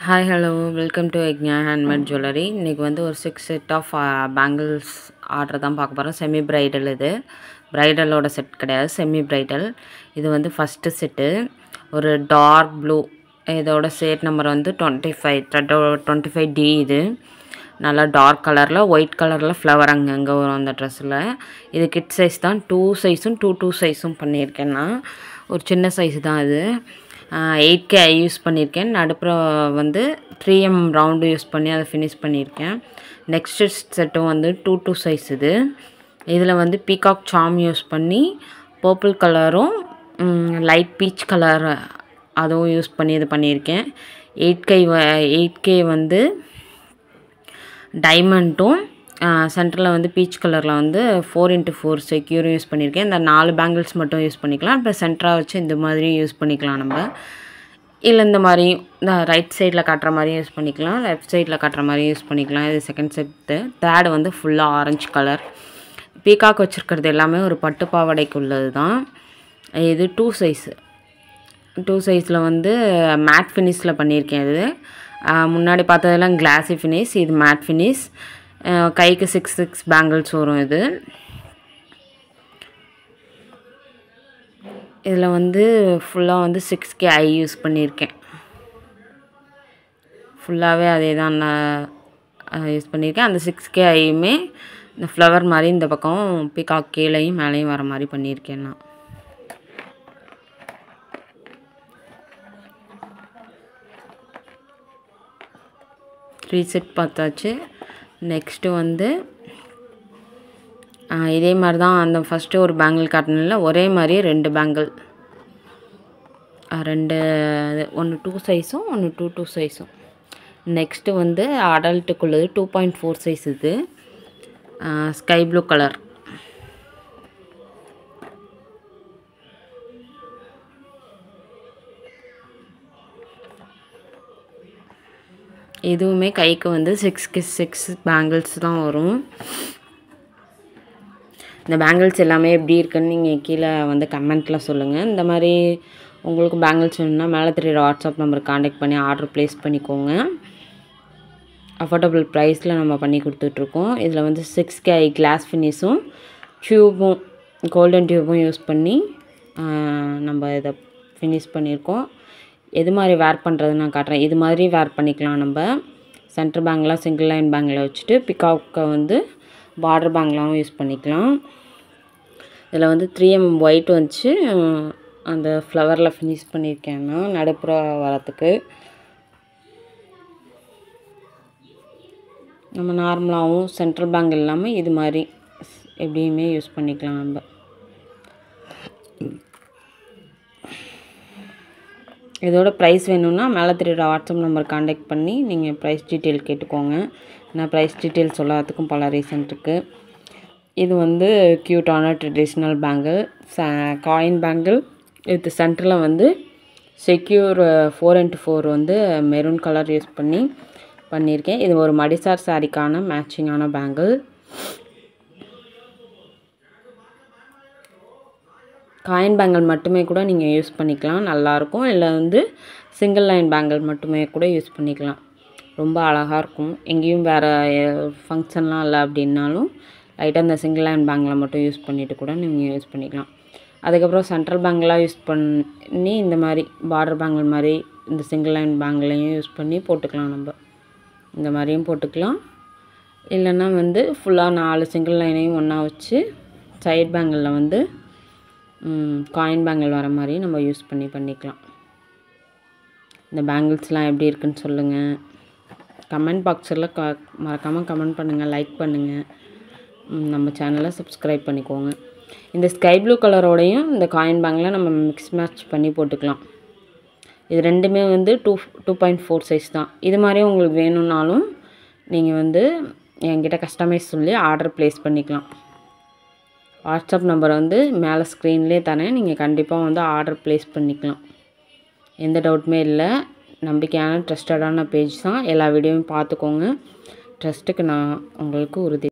Hi, hello, welcome to Yagna Handmade Jewelry. இன்னைக்கு வந்து ஒரு 6 செட் ஆஃப் பேங்கிள்ஸ் ஆர்டர் தான் பார்க்க போகிறோம். செமி பிரைடல் இது பிரைடலோட செட் கிடையாது, செமி பிரைடல். இது வந்து ஃபஸ்ட்டு செட்டு ஒரு டார்க் ப்ளூ, இதோட செட் நம்பர் வந்து 25D. இது நல்லா டார்க் கலரில் ஒயிட் கலரில் ஃப்ளவர் அங்கங்கே வரும் அந்த ட்ரெஸ்ஸில். இது கிட் சைஸ் தான், 2 சைஸும் 2 சைஸும் பண்ணியிருக்கேன்னா ஒரு சின்ன சைஸ் தான் இது. 8K யூஸ் பண்ணியிருக்கேன். நடுப்புற வந்து 3M ரவுண்டு யூஸ் பண்ணி அதை ஃபினிஷ் பண்ணியிருக்கேன். நெக்ஸ்ட்டு செட்டும் வந்து 2 சைஸ் இது. இதில் வந்து பீகாக் சாம் யூஸ் பண்ணி பர்பிள் கலரும் லைட் பீச் கலர் அதுவும் யூஸ் பண்ணி இது பண்ணியிருக்கேன். 8K வந்து டைமண்டும் சென்டரில் வந்து பீச் கலரில் வந்து 4x4 செக்யூரும் யூஸ் பண்ணியிருக்கேன். இந்த 4 பேங்கிள்ஸ் மட்டும் யூஸ் பண்ணிக்கலாம். இப்போ சென்டராக வச்சு இந்த மாதிரி யூஸ் பண்ணிக்கலாம் நம்ம. இல்லை இந்த மாதிரி இந்த ரைட் சைடில் காட்டுற மாதிரியும் யூஸ் பண்ணிக்கலாம், லெஃப்ட் சைடில் காட்டுற மாதிரியும் யூஸ் பண்ணிக்கலாம். இது செகண்ட் செட்டு. தேர்டு வந்து ஃபுல்லாக ஆரஞ்சு கலர். பீகாக் வச்சுருக்கிறது எல்லாமே ஒரு பட்டு பாவாடைக்கு உள்ளது தான். இது 2 சைஸு. 2 சைஸில் வந்து மேட் ஃபினிஷில் பண்ணியிருக்கேன். இது முன்னாடி பார்த்ததெல்லாம் கிளாஸி ஃபினிஷ், இது மேட் ஃபினிஷ். கைக்கு 6 பேங்கிள்ஸ் வரும். இதில் வந்து ஃபுல்லாக வந்து 6K யூஸ் பண்ணியிருக்கேன். ஃபுல்லாகவே அதே தான் நான் யூஸ் பண்ணியிருக்கேன். அந்த 6K இந்த ஃப்ளவர் மாதிரி இந்த பக்கம் பீகாக் கீழையும் மேலேயும் வர மாதிரி பண்ணியிருக்கேன் நான். த்ரீ செட் பார்த்தாச்சு. நெக்ஸ்ட்டு வந்து இதே மாதிரி தான் அந்த ஃபஸ்ட்டு ஒரு பேங்கிள் காட்டினில் ஒரே மாதிரி 2 பேங்கிள், 1 2 சைஸும் 1 2 சைஸும். நெக்ஸ்ட்டு வந்து அடல்ட்டுக்குள்ளது 2.4 சைஸ். இது ஸ்கை ப்ளூ கலர். இதுவுமே கைக்கு வந்து 6 பேங்கிள்ஸ் தான் வரும். இந்த பேங்கிள்ஸ் எல்லாமே எப்படி இருக்குன்னு நீங்கள் கீழே வந்து கமெண்ட்டில் சொல்லுங்கள். இந்த மாதிரி உங்களுக்கு பேங்கிள்ஸ் வேணும்னா மேலே தெரியுற வாட்ஸ்அப் நம்பருக்கு காண்டாக்ட் பண்ணி ஆர்டர் ப்ளேஸ் பண்ணிக்கோங்க. அஃபோர்டபுள் ப்ரைஸில் நம்ம பண்ணி கொடுத்துட்ருக்கோம். இதில் வந்து 6K கிளாஸ் ஃபினிஷும் டியூபும் கோல்டன் டியூபும் யூஸ் பண்ணி நம்ம இதை ஃபினிஷ் பண்ணியிருக்கோம். எது மாதிரி வேர் பண்ணுறது நான் காட்டுறேன். இது மாதிரி வேர் பண்ணிக்கலாம். நம்ம சென்டர் பேங்கில் சிங்கிள் லைன் பேங்கில் வச்சுட்டு பிகாக்கை வந்து பார்டர் பேங்கிலாகவும் யூஸ் பண்ணிக்கலாம். இதில் வந்து 3M ஒயிட் வச்சு அந்த ஃப்ளவரில் ஃபினிஷ் பண்ணியிருக்கேன்னா நடுப்புற வரத்துக்கு. நம்ம நார்மலாகவும் சென்ட்ரல் பேங்கிள் இல்லாமல் இது மாதிரி எப்படியுமே யூஸ் பண்ணிக்கலாம் நம்ம. இதோட ப்ரைஸ் வேணும்னா மேலே தெரியுற வாட்ஸ்அப் நம்பர் காண்டாக்ட் பண்ணி நீங்கள் ப்ரைஸ் டீட்டெயில் கேட்டுக்கோங்க. நான் ப்ரைஸ் டீட்டெயில் சொல்லாததுக்கும் பல ரீசன் இருக்குது. இது வந்து க்யூட்டான ட்ரெடிஷ்னல் பேங்கிள், காயின் பேங்கிள். இது சென்டரில் வந்து செக்யூர் 4x4 வந்து மெரூன் கலர் யூஸ் பண்ணி பண்ணியிருக்கேன். இது ஒரு மடிசார் சாரிக்கான மேட்சிங்கான பேங்கிள். காயின் பேங்கிள் மட்டுமே கூட நீங்கள் யூஸ் பண்ணிக்கலாம், நல்லாயிருக்கும். இல்லை வந்து சிங்கிள் லைன் பேங்கிள் மட்டுமே கூட யூஸ் பண்ணிக்கலாம், ரொம்ப அழகாக இருக்கும். எங்கேயும் வேறு ஃபங்க்ஷன்லாம் இல்லை அப்படின்னாலும் லைட்டாக இந்த சிங்கிள் லைன் பேங்கில் மட்டும் யூஸ் பண்ணிவிட்டு கூட நீங்கள் யூஸ் பண்ணிக்கலாம். அதுக்கப்புறம் சென்ட்ரல் பேங்கிளாக யூஸ் பண்ணி இந்த மாதிரி பார்டர் பேங்கிள் மாதிரி இந்த சிங்கிள் லைன் பேங்கிளையும் யூஸ் பண்ணி போட்டுக்கலாம். நம்ம இந்த மாதிரியும் போட்டுக்கலாம். இல்லைன்னா வந்து ஃபுல்லாக 4 சிங்கிள் லைனையும் ஒன்றா வச்சு சைட் பேங்கிளில் வந்து காயின் பேங்கிள் வர மாதிரி நம்ம யூஸ் பண்ணிக்கலாம். இந்த பேங்கிள்ஸ்லாம் எப்படி இருக்குன்னு சொல்லுங்கள். கமெண்ட் பாக்ஸில் மறக்காமல் கமெண்ட் பண்ணுங்கள், லைக் பண்ணுங்கள், நம்ம சேனலை சப்ஸ்கிரைப் பண்ணிக்கோங்க. இந்த ஸ்கை ப்ளூ கலரோடையும் இந்த காயின் பேங்கில் நம்ம மிக்ஸ் மேட்ச் பண்ணி போட்டுக்கலாம். இது ரெண்டுமே வந்து 2.4 சைஸ் தான். இது மாதிரியும் உங்களுக்கு வேணும்னாலும் நீங்கள் வந்து என்கிட்ட கஸ்டமைஸ் சொல்லி ஆர்டர் ப்ளேஸ் பண்ணிக்கலாம். வாட்ஸ்அப் நம்பர் வந்து மேலே ஸ்க்ரீன்லேயே தரேன். நீங்கள் கண்டிப்பாக வந்து ஆர்டர் ப்ளேஸ் பண்ணிக்கலாம். எந்த டவுட்டுமே இல்லை. நம்பிக்கையான ட்ரஸ்டடான பேஜ் தான். எல்லா வீடியோவும் பார்த்துக்கோங்க. ட்ரஸ்ட்டுக்கு நான் உங்களுக்கு உறுதி.